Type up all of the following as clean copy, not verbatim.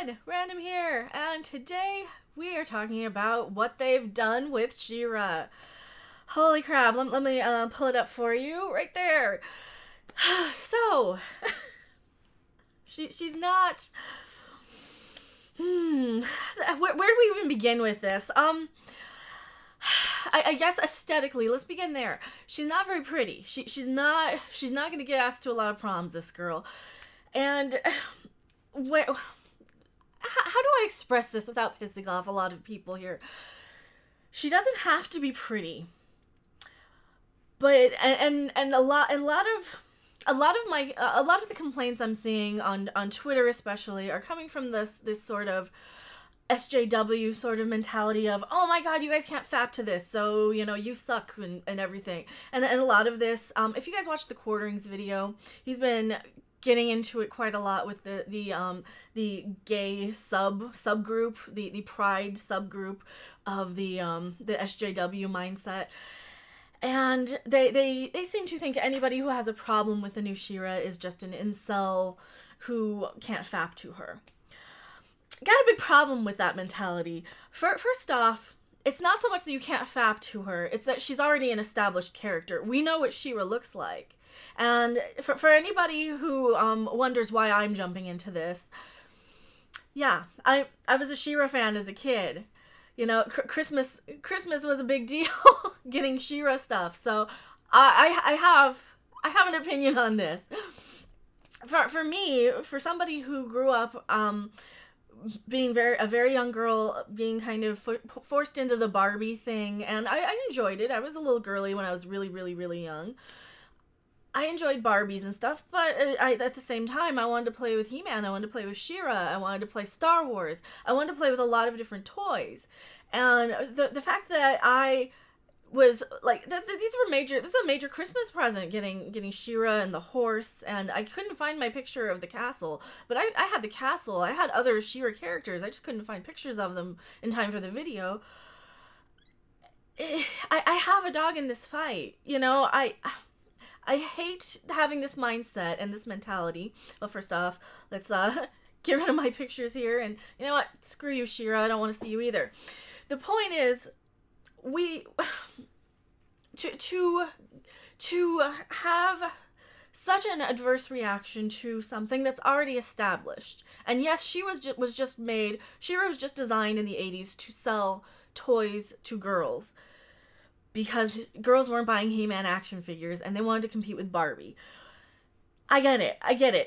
everyone, Random here, and today we are talking about what they've done with She-Ra. Holy crap, let me pull it up for you, right there. So, she's not... Where do we even begin with this? I guess aesthetically, let's begin there. She's not very pretty. She's not gonna get asked to a lot of proms, this girl. And how do I express this without pissing off a lot of people here? She doesn't have to be pretty, but and a lot of the complaints I'm seeing on Twitter especially are coming from this sort of SJW sort of mentality of, oh my god, you guys can't fap to this, so, you know, you suck and everything. And a lot of this, if you guys watched the Quarterings video, he's been getting into it quite a lot with the gay subgroup, the pride subgroup of the SJW mindset. And they seem to think anybody who has a problem with the new She-Ra is just an incel who can't fap to her. Got a big problem with that mentality. First off, it's not so much that you can't fap to her, it's that she's already an established character. We know what She-Ra looks like. And for anybody who wonders why I'm jumping into this, yeah, I was a She-Ra fan as a kid. You know, Christmas was a big deal getting She-Ra stuff. So I have an opinion on this. For me, for somebody who grew up being a very young girl, being kind of forced into the Barbie thing, and I enjoyed it. I was a little girly when I was really, really, really young. I enjoyed Barbies and stuff, but at the same time, I wanted to play with He-Man, I wanted to play with She-Ra, I wanted to play Star Wars, I wanted to play with a lot of different toys. And the fact that I was like, this is a major Christmas present, getting She-Ra and the horse, and I couldn't find my picture of the castle, but I had the castle, I had other She-Ra characters, I just couldn't find pictures of them in time for the video. I have a dog in this fight, you know, I hate having this mindset and this mentality. Well, first off, let's get rid of my pictures here, and you know what? Screw you, She-Ra. I don't want to see you either. The point is, to have such an adverse reaction to something that's already established. And yes, She-Ra was just designed in the 80s to sell toys to girls, because girls weren't buying He-Man action figures and they wanted to compete with Barbie. I get it.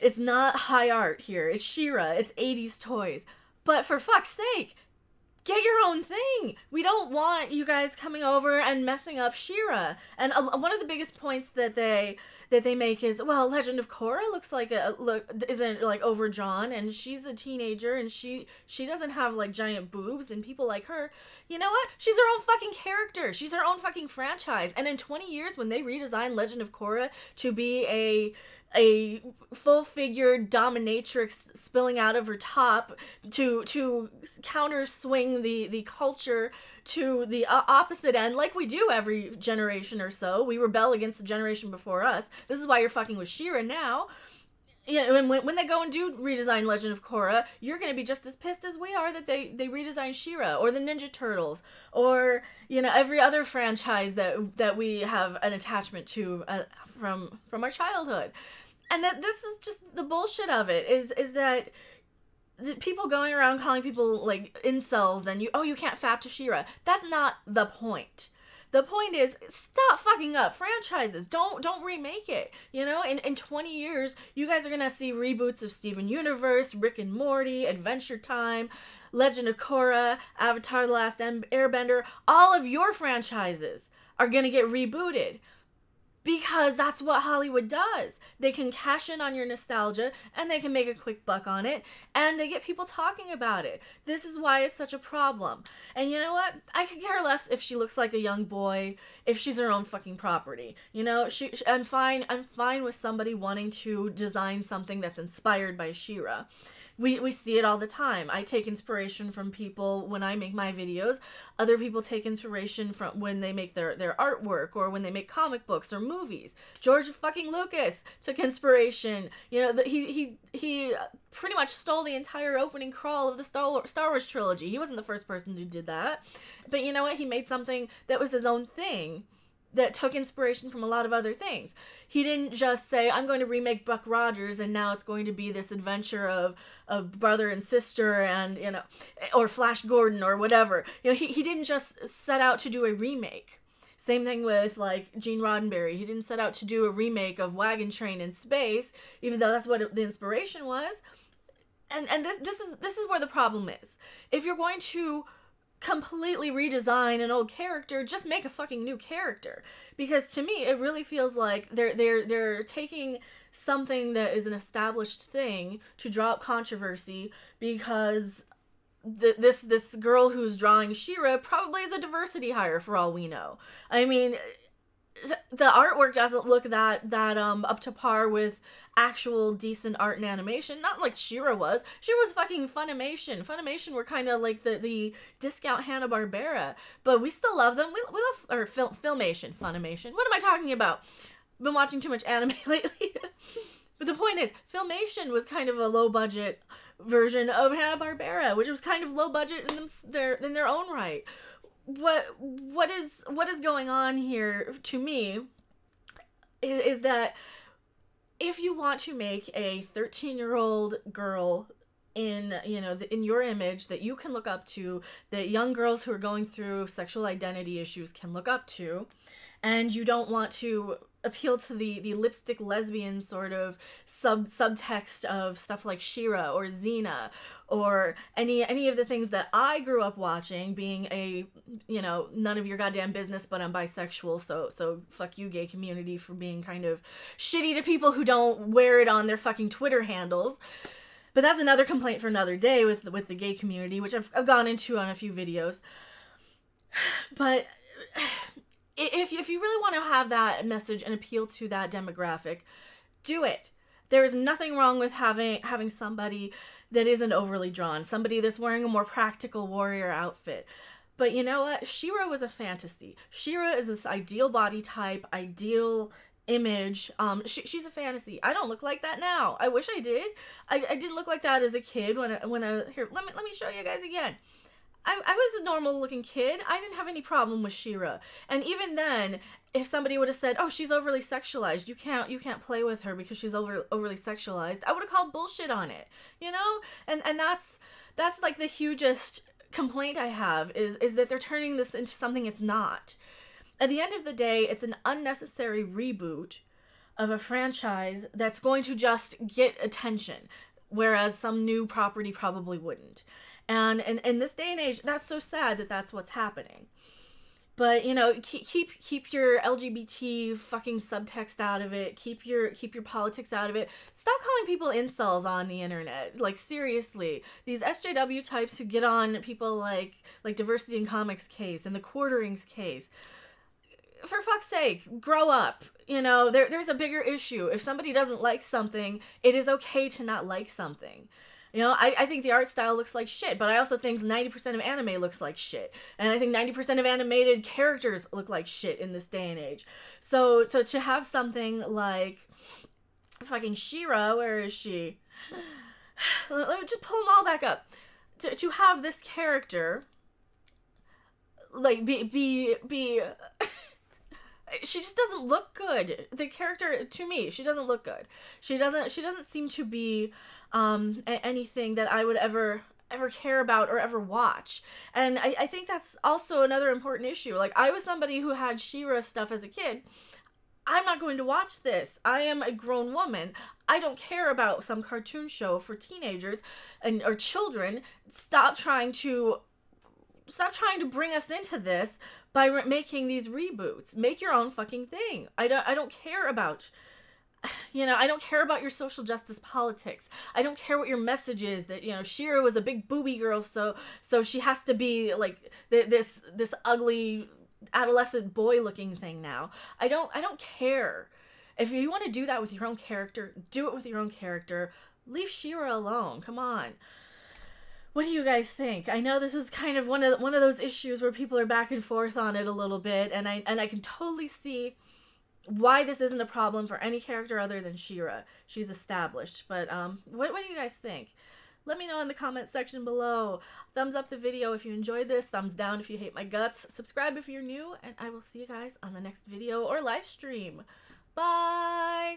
It's not high art here. It's She-Ra. It's 80s toys. But for fuck's sake, get your own thing. We don't want you guys coming over and messing up She-Ra. And one of the biggest points that they make is, well, Legend of Korra isn't like overdrawn, and she's a teenager, and she doesn't have like giant boobs, and people like her. You know what? She's her own fucking character. She's her own fucking franchise. And in 20 years, when they redesign Legend of Korra to be a full-figured dominatrix spilling out of her top to counter swing the culture to the opposite end, like we do every generation or so. We rebel against the generation before us. This is why you're fucking with She-Ra now. Yeah, and when they go and do redesign Legend of Korra, you're gonna be just as pissed as we are that they redesigned She-Ra, or the Ninja Turtles, or, you know, every other franchise that we have an attachment to from our childhood. And that this is just the bullshit of it, is that the people going around calling people like incels and you can't fap to She-Ra. That's not the point. The point is, stop fucking up franchises. Don't remake it. You know, in 20 years, you guys are gonna see reboots of Steven Universe, Rick and Morty, Adventure Time, Legend of Korra, Avatar: The Last Airbender. All of your franchises are gonna get rebooted. Because that's what Hollywood does. They can cash in on your nostalgia, and they can make a quick buck on it, and they get people talking about it. This is why it's such a problem. And you know what? I could care less if she looks like a young boy, if she's her own fucking property. You know, I'm fine with somebody wanting to design something that's inspired by She-Ra. We see it all the time. I take inspiration from people when I make my videos. Other people take inspiration from when they make their artwork, or when they make comic books or movies. George fucking Lucas took inspiration. You know, he pretty much stole the entire opening crawl of the Star Wars trilogy. He wasn't the first person who did that. But you know what? He made something that was his own thing, that took inspiration from a lot of other things. He didn't just say, I'm going to remake Buck Rogers and now it's going to be this adventure of brother and sister and, you know, or Flash Gordon or whatever. You know, he didn't just set out to do a remake. Same thing with, like, Gene Roddenberry. He didn't set out to do a remake of Wagon Train in Space, even though that's what the inspiration was. And this is where the problem is. If you're going to completely redesign an old character, just make a fucking new character. Because to me, it really feels like they're taking something that is an established thing to draw up controversy, because this girl who's drawing She-Ra probably is a diversity hire for all we know. I mean, the artwork doesn't look that up to par with actual decent art and animation. Not like She-Ra was. She-Ra was fucking Funimation. Funimation were kind of like the discount Hanna-Barbera, but we still love them. We love, or Filmation, Funimation. What am I talking about? Been watching too much anime lately. But the point is, Filmation was kind of a low budget version of Hanna-Barbera, which was kind of low budget in their own right. What is going on here to me is that if you want to make a 13-year-old girl in your image that you can look up to, that young girls who are going through sexual identity issues can look up to, and you don't want to appeal to the lipstick lesbian sort of subtext of stuff like She-Ra or Xena or any of the things that I grew up watching, being a, you know, none of your goddamn business, but I'm bisexual, so fuck you, gay community, for being kind of shitty to people who don't wear it on their fucking Twitter handles. But that's another complaint for another day with the gay community, which I've gone into on a few videos. But if you really want to have that message and appeal to that demographic, do it. There is nothing wrong with having somebody that isn't overly drawn, somebody that's wearing a more practical warrior outfit. But you know what? She-Ra was a fantasy. She-Ra is this ideal body type, ideal image. She's a fantasy. I don't look like that now. I wish I did. I didn't look like that as a kid when I here. Let me show you guys again. I was a normal looking kid. I didn't have any problem with She-Ra. And even then, if somebody would have said, "Oh, she's overly sexualized. You can't play with her because she's overly sexualized," I would have called bullshit on it. You know? And that's like the hugest complaint I have is that they're turning this into something it's not. At the end of the day, it's an unnecessary reboot of a franchise that's going to just get attention, whereas some new property probably wouldn't. And in this day and age, that's so sad that that's what's happening. But, you know, keep your LGBT fucking subtext out of it. Keep your politics out of it. Stop calling people incels on the internet. Like, seriously. These SJW types who get on people like Diversity in Comics case and the Quarterings case. For fuck's sake, grow up. You know, there's a bigger issue. If somebody doesn't like something, it is okay to not like something. You know, I think the art style looks like shit, but I also think 90% of anime looks like shit. And I think 90% of animated characters look like shit in this day and age. So to have something like fucking She-Ra, where is she? Let me just pull them all back up. To have this character, like, be she just doesn't look good. The character, to me, she doesn't look good. She doesn't seem to be anything that I would ever care about or ever watch. And I think that's also another important issue. Like, I was somebody who had She-Ra stuff as a kid. I'm not going to watch this. I am a grown woman. I don't care about some cartoon show for teenagers or children. Stop trying to bring us into this by making these reboots. Make your own fucking thing. I don't care about, you know, I don't care about your social justice politics. I don't care what your message is, that, you know, She-Ra was a big booby girl, so she has to be like this ugly adolescent boy looking thing now. I don't care. If you want to do that with your own character, do it with your own character. Leave She-Ra alone. Come on. What do you guys think? I know this is kind of one of those issues where people are back and forth on it a little bit, and I can totally see why this isn't a problem for any character other than She-Ra. She's established. But what do you guys think? Let me know in the comment section below. Thumbs up the video if you enjoyed this. Thumbs down if you hate my guts. Subscribe if you're new. And I will see you guys on the next video or live stream. Bye!